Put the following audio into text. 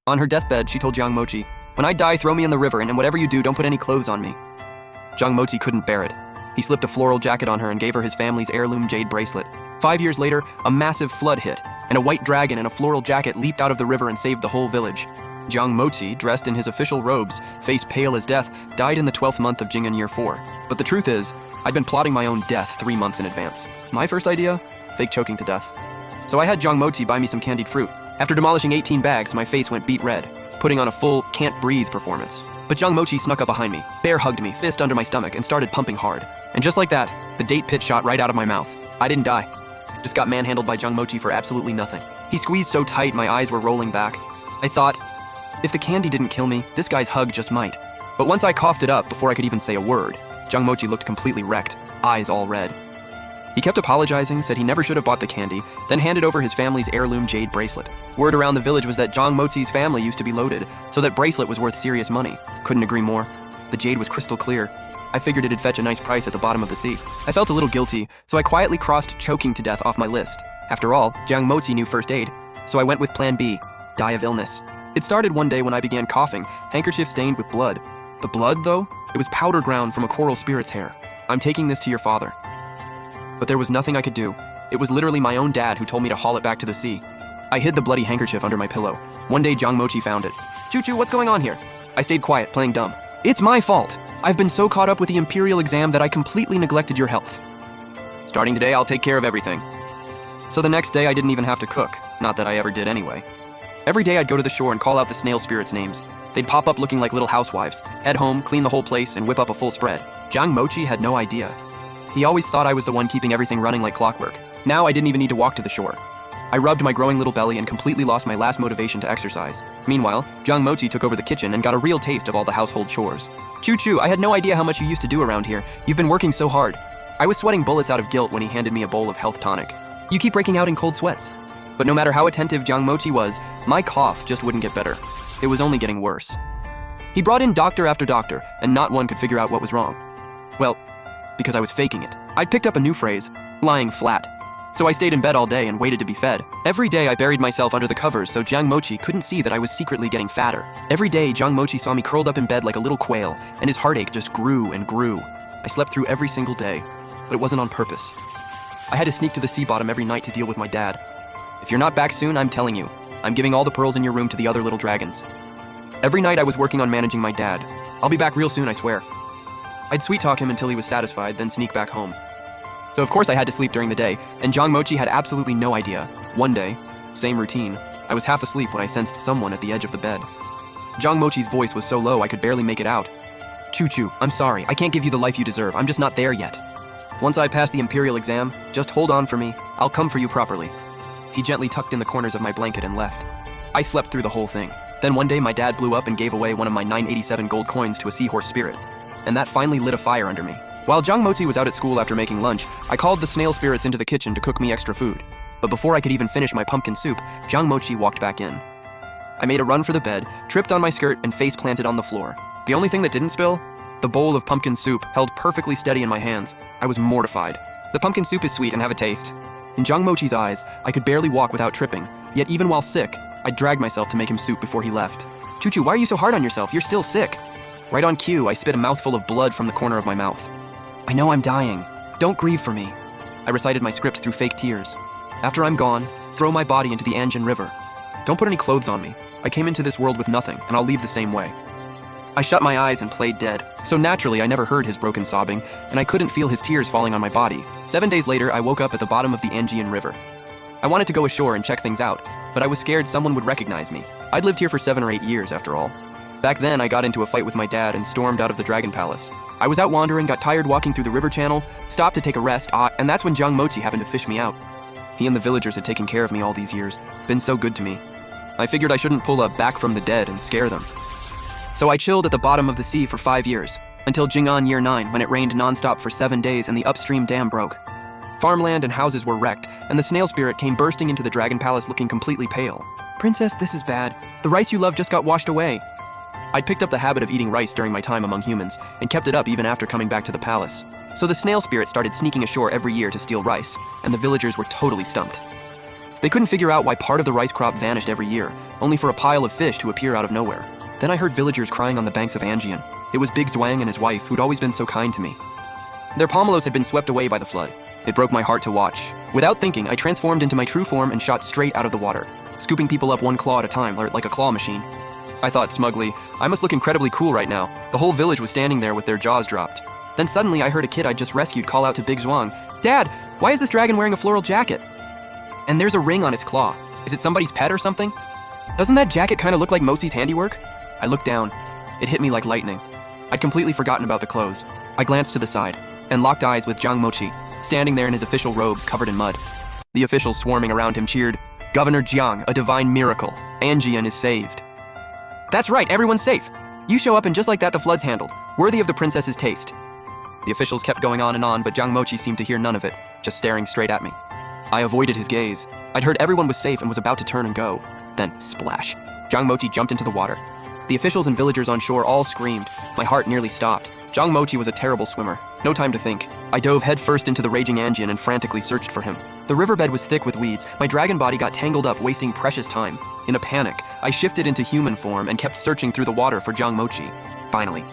On her deathbed, she told Jiang Mochi, "When I die, throw me in the river, and whatever you do, don't put any clothes on me." Jiang Mochi couldn't bear it. He slipped a floral jacket on her and gave her his family's heirloom jade bracelet. 5 years later, a massive flood hit, and a white dragon in a floral jacket leaped out of the river and saved the whole village. Jiang Mochi, dressed in his official robes, face pale as death, died in the 12th month of Jing'an Year 4. But the truth is, I'd been plotting my own death 3 months in advance. My first idea? Fake choking to death. So I had Jiang Mochi buy me some candied fruit. After demolishing 18 bags, my face went beet red, putting on a full can't-breathe performance. But Jiang Mochi snuck up behind me, bear hugged me, fist under my stomach, and started pumping hard. And just like that, the date pit shot right out of my mouth. I didn't die. Just got manhandled by Jiang Mochi for absolutely nothing. He squeezed so tight my eyes were rolling back. I thought, if the candy didn't kill me, this guy's hug just might. But once I coughed it up before I could even say a word, Jiang Mochi looked completely wrecked, eyes all red. He kept apologizing, said he never should have bought the candy, then handed over his family's heirloom jade bracelet. Word around the village was that Jiang Mochi's family used to be loaded, so that bracelet was worth serious money. Couldn't agree more. The jade was crystal clear. I figured it'd fetch a nice price at the bottom of the sea. I felt a little guilty, so I quietly crossed choking to death off my list. After all, Jiang Mochi knew first aid, so I went with plan B, die of illness. It started one day when I began coughing, handkerchief stained with blood. The blood, though? It was powder ground from a coral spirit's hair. "I'm taking this to your father." But there was nothing I could do. It was literally my own dad who told me to haul it back to the sea. I hid the bloody handkerchief under my pillow. One day, Jiang Mochi found it. "Choo-choo, what's going on here?" I stayed quiet, playing dumb. "It's my fault. I've been so caught up with the imperial exam that I completely neglected your health. Starting today, I'll take care of everything." So the next day, I didn't even have to cook. Not that I ever did anyway. Every day, I'd go to the shore and call out the snail spirits' names. They'd pop up looking like little housewives, head home, clean the whole place, and whip up a full spread. Jiang Mochi had no idea. He always thought I was the one keeping everything running like clockwork. Now I didn't even need to walk to the shore. I rubbed my growing little belly and completely lost my last motivation to exercise. Meanwhile, Jiang Mochi took over the kitchen and got a real taste of all the household chores. "Choo-choo, I had no idea how much you used to do around here. You've been working so hard." I was sweating bullets out of guilt when he handed me a bowl of health tonic. "You keep breaking out in cold sweats." But no matter how attentive Jiang Mochi was, my cough just wouldn't get better. It was only getting worse. He brought in doctor after doctor, and not one could figure out what was wrong. Well, because I was faking it. I'd picked up a new phrase, lying flat. So I stayed in bed all day and waited to be fed. Every day I buried myself under the covers so Jiang Mochi couldn't see that I was secretly getting fatter. Every day Jiang Mochi saw me curled up in bed like a little quail, and his heartache just grew and grew. I slept through every single day, but it wasn't on purpose. I had to sneak to the sea bottom every night to deal with my dad. "If you're not back soon, I'm telling you, I'm giving all the pearls in your room to the other little dragons." Every night I was working on managing my dad. "I'll be back real soon, I swear." I'd sweet talk him until he was satisfied, then sneak back home. So of course I had to sleep during the day, and Jiang Mochi had absolutely no idea. One day, same routine, I was half asleep when I sensed someone at the edge of the bed. Jiang Mochi's voice was so low I could barely make it out. "Choo-choo, I'm sorry, I can't give you the life you deserve, I'm just not there yet. Once I pass the imperial exam, just hold on for me, I'll come for you properly." He gently tucked in the corners of my blanket and left. I slept through the whole thing. Then one day my dad blew up and gave away one of my 987 gold coins to a seahorse spirit. And that finally lit a fire under me. While Jiang Mochi was out at school after making lunch, I called the snail spirits into the kitchen to cook me extra food. But before I could even finish my pumpkin soup, Jiang Mochi walked back in. I made a run for the bed, tripped on my skirt, and face planted on the floor. The only thing that didn't spill? The bowl of pumpkin soup, held perfectly steady in my hands. I was mortified. The pumpkin soup is sweet and have a taste. In Jiang Mochi's eyes, I could barely walk without tripping, yet even while sick, I dragged myself to make him soup before he left. "Choo-choo, why are you so hard on yourself? You're still sick." Right on cue, I spit a mouthful of blood from the corner of my mouth. "I know I'm dying. Don't grieve for me." I recited my script through fake tears. "After I'm gone, throw my body into the Anjin River. Don't put any clothes on me. I came into this world with nothing, and I'll leave the same way." I shut my eyes and played dead, so naturally I never heard his broken sobbing, and I couldn't feel his tears falling on my body. 7 days later, I woke up at the bottom of the Anjin River. I wanted to go ashore and check things out, but I was scared someone would recognize me. I'd lived here for 7 or 8 years, after all. Back then, I got into a fight with my dad and stormed out of the Dragon Palace. I was out wandering, got tired walking through the river channel, stopped to take a rest, and that's when Jiang Mochi happened to fish me out. He and the villagers had taken care of me all these years, been so good to me. I figured I shouldn't pull a back from the dead and scare them. So I chilled at the bottom of the sea for 5 years, until Jing'an Year 9 when it rained nonstop for 7 days and the upstream dam broke. Farmland and houses were wrecked, and the snail spirit came bursting into the Dragon Palace looking completely pale. "Princess, this is bad. The rice you love just got washed away." I'd picked up the habit of eating rice during my time among humans, and kept it up even after coming back to the palace. So the snail spirit started sneaking ashore every year to steal rice, and the villagers were totally stumped. They couldn't figure out why part of the rice crop vanished every year, only for a pile of fish to appear out of nowhere. Then I heard villagers crying on the banks of Anjian. It was Big Zhuang and his wife, who'd always been so kind to me. Their pomelos had been swept away by the flood. It broke my heart to watch. Without thinking, I transformed into my true form and shot straight out of the water, scooping people up one claw at a time, like a claw machine. I thought smugly, I must look incredibly cool right now. The whole village was standing there with their jaws dropped. Then suddenly I heard a kid I'd just rescued call out to Big Zhuang, "Dad, why is this dragon wearing a floral jacket? And there's a ring on its claw. Is it somebody's pet or something? Doesn't that jacket kind of look like Mosi's handiwork?" I looked down. It hit me like lightning. I'd completely forgotten about the clothes. I glanced to the side and locked eyes with Jiang Mochi, standing there in his official robes covered in mud. The officials swarming around him cheered, "Governor Jiang, a divine miracle. Anjian is saved." "That's right, everyone's safe. You show up and just like that the flood's handled. Worthy of the princess's taste." The officials kept going on, but Jiang Mochi seemed to hear none of it, just staring straight at me. I avoided his gaze. I'd heard everyone was safe and was about to turn and go. Then, splash. Jiang Mochi jumped into the water. The officials and villagers on shore all screamed. My heart nearly stopped. Jiang Mochi was a terrible swimmer. No time to think. I dove headfirst into the raging Anjian and frantically searched for him. The riverbed was thick with weeds. My dragon body got tangled up, wasting precious time. In a panic, I shifted into human form and kept searching through the water for Jiang Mochi. Finally,